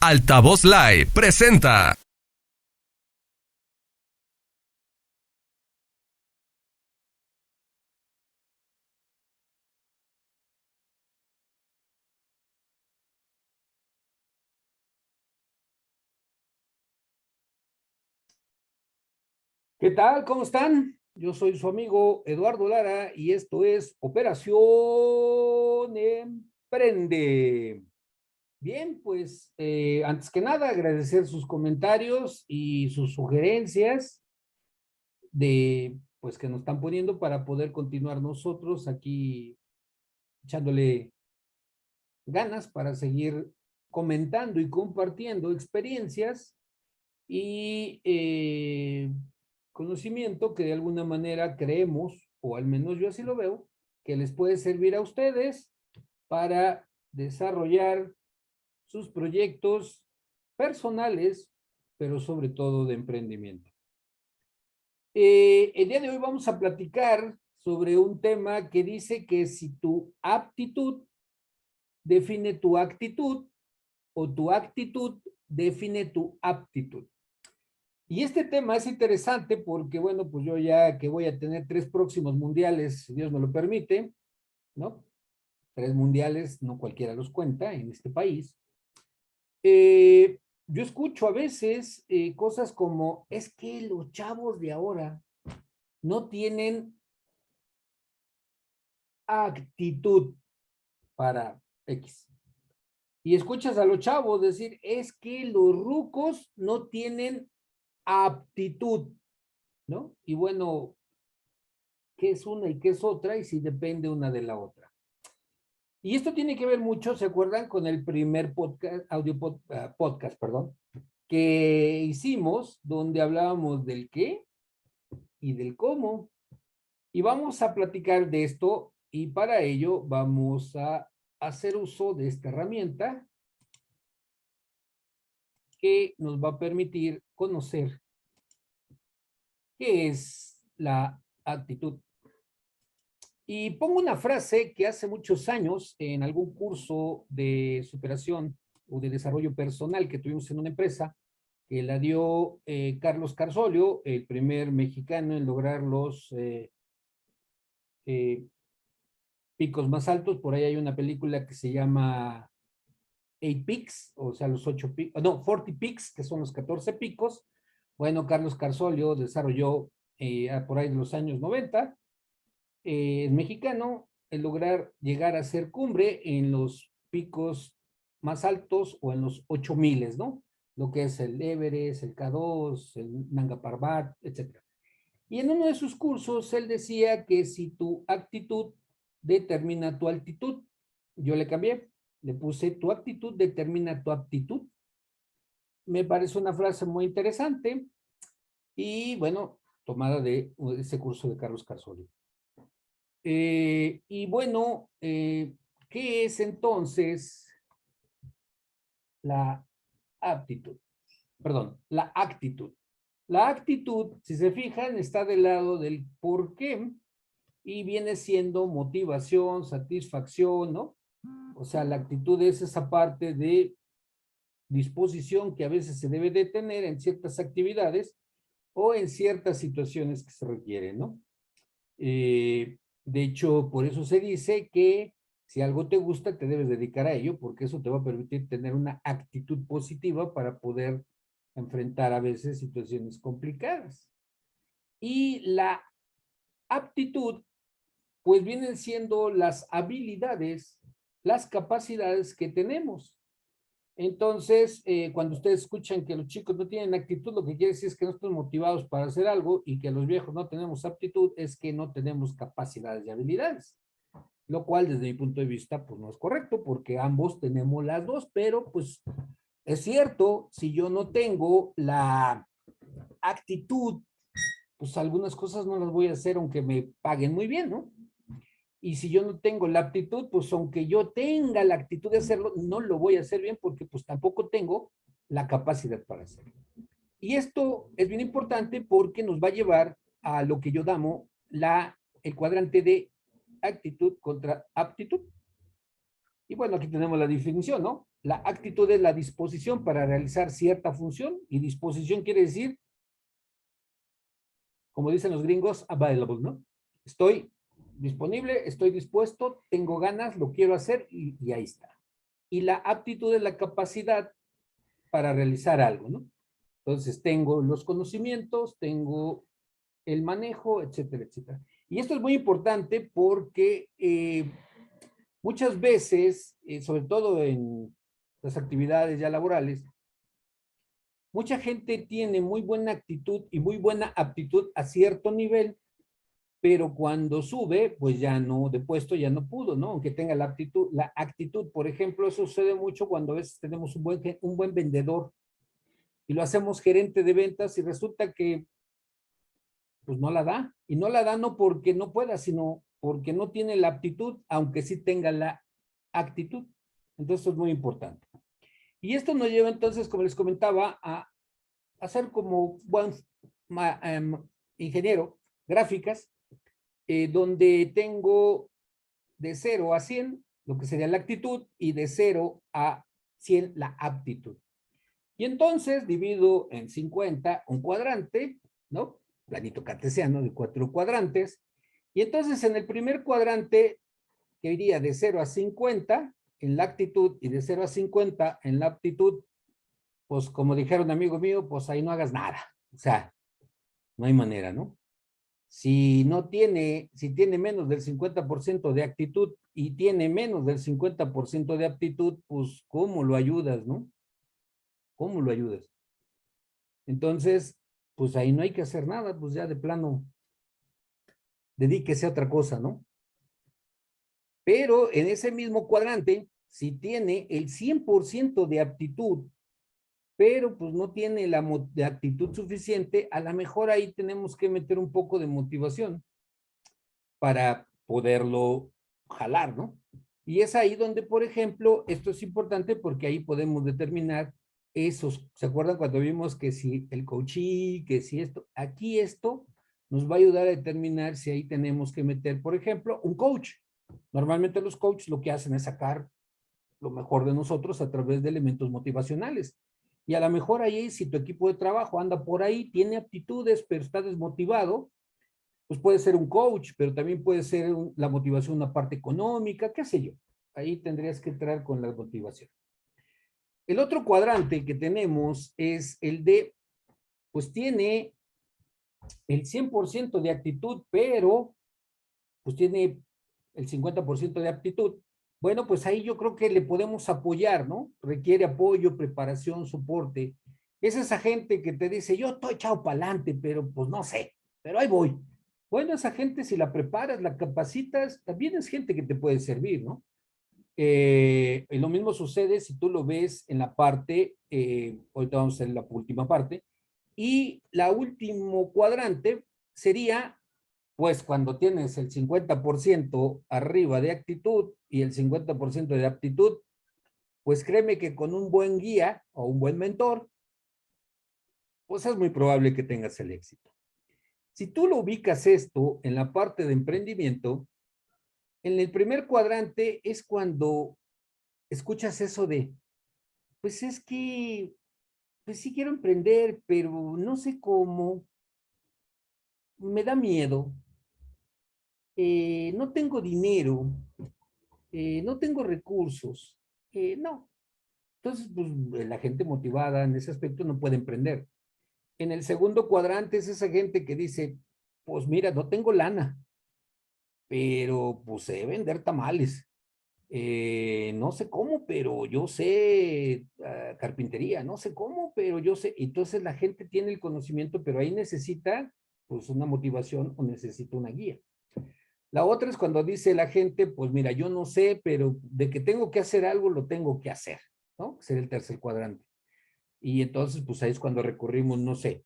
Altavoz Live presenta. ¿Qué tal? ¿Cómo están? Yo soy su amigo Eduardo Lara y esto es Operación Emprende. Bien, pues antes que nada agradecer sus comentarios y sus sugerencias de pues que nos están poniendo para poder continuar nosotros aquí echándole ganas para seguir comentando y compartiendo experiencias y conocimiento que de alguna manera creemos, o al menos yo así lo veo, que les puede servir a ustedes para desarrollar sus proyectos personales, pero sobre todo de emprendimiento. El día de hoy vamos a platicar sobre un tema que dice que si tu aptitud define tu actitud o tu actitud define tu aptitud. Y este tema es interesante porque, bueno, pues yo ya que voy a tener 3 próximos mundiales, si Dios me lo permite, ¿no? 3 mundiales, no cualquiera los cuenta en este país. Yo escucho a veces cosas como, es que los chavos de ahora no tienen actitud para X. Y escuchas a los chavos decir, es que los rucos no tienen aptitud, ¿no? Y bueno, qué es una y qué es otra y si depende una de la otra. Y esto tiene que ver mucho, ¿se acuerdan? Con el primer podcast, podcast, perdón, que hicimos donde hablábamos del qué y del cómo. Y vamos a platicar de esto y para ello vamos a hacer uso de esta herramienta que nos va a permitir conocer qué es la actitud. Y pongo una frase que hace muchos años en algún curso de superación o de desarrollo personal que tuvimos en una empresa, que la dio Carlos Carsolio, el primer mexicano en lograr los eh, picos más altos. Por ahí hay una película que se llama 8 Peaks, o sea, los 8 picos, no, 40 Peaks, que son los 14 picos. Bueno, Carlos Carsolio desarrolló por ahí de los años 90 el mexicano el lograr llegar a ser cumbre en los picos más altos o en los 8000, ¿no? Lo que es el Everest, el K2, el Nanga Parbat, etc. Y en uno de sus cursos él decía que si tu actitud determina tu altitud, yo le cambié, le puse tu actitud determina tu aptitud. Me parece una frase muy interesante y bueno, tomada de ese curso de Carlos Carsolio. Y bueno, ¿qué es entonces la aptitud? Perdón, la actitud. La actitud, si se fijan, está del lado del por qué y viene siendo motivación, satisfacción, ¿no? O sea, la actitud es esa parte de disposición que a veces se debe de tener en ciertas actividades o en ciertas situaciones que se requieren, ¿no? De hecho, por eso se dice que si algo te gusta, te debes dedicar a ello, porque eso te va a permitir tener una actitud positiva para poder enfrentar a veces situaciones complicadas. Y la aptitud, pues vienen siendo las habilidades, las capacidades que tenemos. Entonces, cuando ustedes escuchan que los chicos no tienen actitud, lo que quiere decir es que no están motivados para hacer algo y que los viejos no tenemos aptitud, es que no tenemos capacidades y habilidades. Lo cual, desde mi punto de vista, pues no es correcto, porque ambos tenemos las dos, pero pues es cierto, si yo no tengo la actitud, pues algunas cosas no las voy a hacer aunque me paguen muy bien, ¿no? Y si yo no tengo la aptitud, pues aunque yo tenga la actitud de hacerlo, no lo voy a hacer bien porque pues tampoco tengo la capacidad para hacerlo. Y esto es bien importante porque nos va a llevar a lo que yo llamo el cuadrante de actitud contra aptitud. Y bueno, aquí tenemos la definición, ¿no? La actitud es la disposición para realizar cierta función y disposición quiere decir, como dicen los gringos, available, ¿no? Estoy disponible, estoy dispuesto, tengo ganas, lo quiero hacer y ahí está. Y la aptitud es la capacidad para realizar algo, ¿no? Entonces tengo los conocimientos, tengo el manejo, etcétera, etcétera. Y esto es muy importante porque muchas veces, sobre todo en las actividades ya laborales, mucha gente tiene muy buena actitud y muy buena aptitud a cierto nivel, pero cuando sube, pues ya no, de puesto ya no pudo, ¿no? Aunque tenga la actitud, por ejemplo, eso sucede mucho cuando a veces tenemos un buen vendedor y lo hacemos gerente de ventas y resulta que pues no la da. Y no la da no porque no pueda, sino porque no tiene la aptitud, aunque sí tenga la actitud. Entonces, esto es muy importante. Y esto nos lleva entonces, como les comentaba, a hacer como buen ingeniero gráficas, donde tengo de 0 a 100 lo que sería la actitud y de 0 a 100 la aptitud. Y entonces divido en 50 un cuadrante, ¿no? Planito cartesiano de 4 cuadrantes. Y entonces en el primer cuadrante, que iría de 0 a 50 en la actitud y de 0 a 50 en la aptitud, pues como dijeron un amigo mío, pues ahí no hagas nada. O sea, no hay manera, ¿no? Si tiene menos del 50% de actitud y tiene menos del 50% de aptitud, pues ¿cómo lo ayudas, no? ¿Cómo lo ayudas? Entonces, pues ahí no hay que hacer nada, pues ya de plano, dedíquese a otra cosa, ¿no? Pero en ese mismo cuadrante, si tiene el 100% de aptitud, pero pues no tiene la de actitud suficiente, a lo mejor ahí tenemos que meter un poco de motivación para poderlo jalar, ¿no? Y es ahí donde, por ejemplo, esto es importante porque ahí podemos determinar esos, ¿se acuerdan cuando vimos que si el coachí, que si esto, aquí esto nos va a ayudar a determinar si ahí tenemos que meter, por ejemplo, un coach. Normalmente los coaches lo que hacen es sacar lo mejor de nosotros a través de elementos motivacionales. Y a lo mejor ahí, si tu equipo de trabajo anda por ahí, tiene aptitudes, pero está desmotivado, pues puede ser un coach, pero también puede ser la motivación, una parte económica, qué sé yo. Ahí tendrías que entrar con la motivación. El otro cuadrante que tenemos es el de, pues tiene el 100% de actitud, pero pues tiene el 50% de aptitud. Bueno, pues ahí yo creo que le podemos apoyar, ¿no? Requiere apoyo, preparación, soporte. Es esa gente que te dice, yo estoy echado para adelante, pero pues no sé, pero ahí voy. Bueno, esa gente si la preparas, la capacitas, también es gente que te puede servir, ¿no? Y lo mismo sucede si tú lo ves en la parte, ahorita vamos a hacer la última parte, y la último cuadrante sería, pues cuando tienes el 50% arriba de actitud y el 50% de aptitud, pues créeme que con un buen guía o un buen mentor, pues es muy probable que tengas el éxito. Si tú lo ubicas esto en la parte de emprendimiento, en el primer cuadrante es cuando escuchas eso de, pues es que, pues sí quiero emprender, pero no sé cómo, me da miedo, no tengo dinero, no tengo recursos, no. Entonces, pues la gente motivada en ese aspecto no puede emprender. En el segundo cuadrante es esa gente que dice, pues mira, no tengo lana, pero pues sé vender tamales. No sé cómo, pero yo sé carpintería, no sé cómo, pero yo sé. Entonces la gente tiene el conocimiento, pero ahí necesita pues una motivación o necesita una guía. La otra es cuando dice la gente, pues mira, yo no sé, pero de que tengo que hacer algo, lo tengo que hacer, ¿no? Sería el tercer cuadrante. Y entonces, pues ahí es cuando recurrimos, no sé,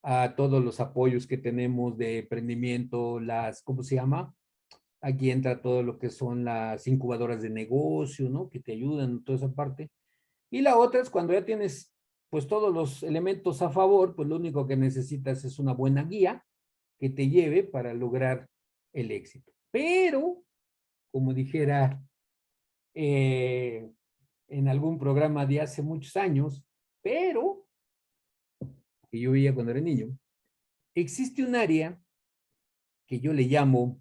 a todos los apoyos que tenemos de emprendimiento, las, ¿cómo se llama? Aquí entra todo lo que son las incubadoras de negocio, ¿no? Que te ayudan en toda esa parte. Y la otra es cuando ya tienes, pues todos los elementos a favor, pues lo único que necesitas es una buena guía que te lleve para lograr el éxito. Pero, como dijera eh, en algún programa de hace muchos años, pero que yo veía cuando era niño, existe un área que yo le llamo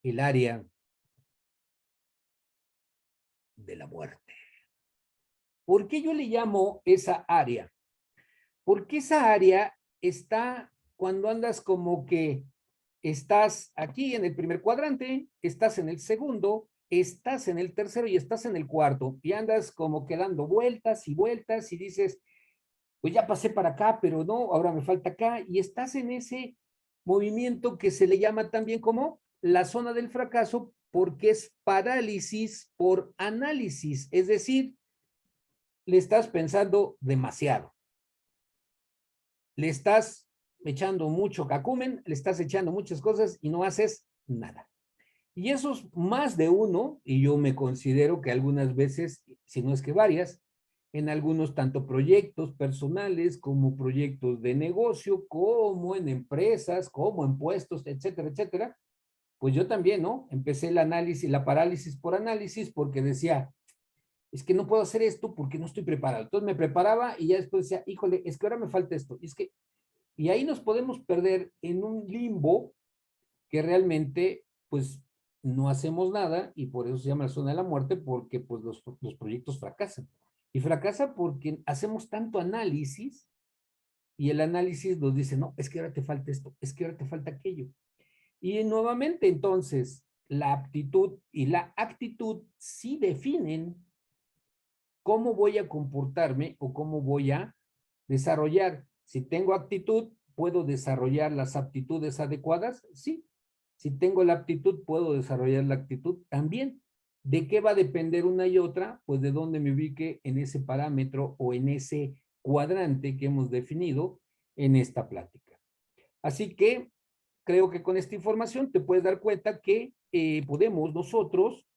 el área de la muerte. ¿Por qué yo le llamo esa área? Porque esa área está cuando andas como que estás aquí en el primer cuadrante, estás en el segundo, estás en el tercero y estás en el cuarto y andas como que dando vueltas y vueltas y dices, pues ya pasé para acá, pero no, ahora me falta acá y estás en ese movimiento que se le llama también como la zona del fracaso porque es parálisis por análisis, es decir, le estás pensando demasiado, le estás echando mucho cacumen, le estás echando muchas cosas y no haces nada. Y esos más de uno, y yo me considero que algunas veces, si no es que varias, en algunos tanto proyectos personales como proyectos de negocio, como en empresas, como en puestos, etcétera, etcétera, pues yo también, ¿no? Empecé el análisis, la parálisis por análisis, porque decía, es que no puedo hacer esto porque no estoy preparado. Entonces me preparaba y ya después decía, híjole, es que ahora me falta esto. Y es que, y ahí nos podemos perder en un limbo que realmente, pues, no hacemos nada y por eso se llama la zona de la muerte, porque pues los proyectos fracasan. Y fracasa porque hacemos tanto análisis y el análisis nos dice, no, es que ahora te falta esto, es que ahora te falta aquello. Y nuevamente, entonces, la aptitud y la actitud sí definen cómo voy a comportarme o cómo voy a desarrollar. Si tengo actitud, ¿puedo desarrollar las aptitudes adecuadas? Sí. Si tengo la aptitud, ¿puedo desarrollar la actitud? También. ¿De qué va a depender una y otra? Pues de dónde me ubique en ese parámetro o en ese cuadrante que hemos definido en esta plática. Así que creo que con esta información te puedes dar cuenta que podemos nosotros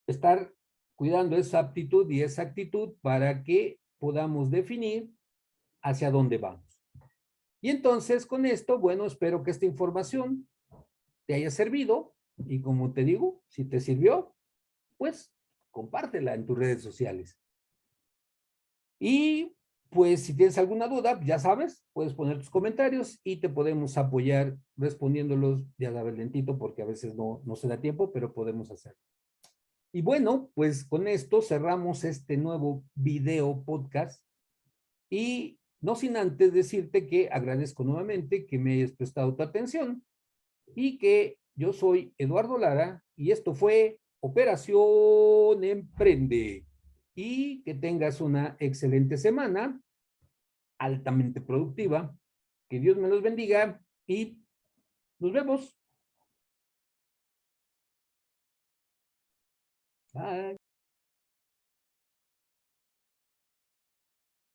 estar cuidando esa aptitud y esa actitud para que podamos definir hacia dónde vamos. Y entonces con esto, bueno, espero que esta información te haya servido y como te digo, si te sirvió, pues compártela en tus redes sociales. Y pues si tienes alguna duda, ya sabes, puedes poner tus comentarios y te podemos apoyar respondiéndolos, ya sabes, lentito porque a veces no se da tiempo, pero podemos hacerlo. Y bueno, pues con esto cerramos este nuevo video podcast y no sin antes decirte que agradezco nuevamente que me hayas prestado tu atención y que yo soy Eduardo Lara y esto fue Operación Emprende y que tengas una excelente semana, altamente productiva, que Dios me los bendiga y nos vemos. Bye.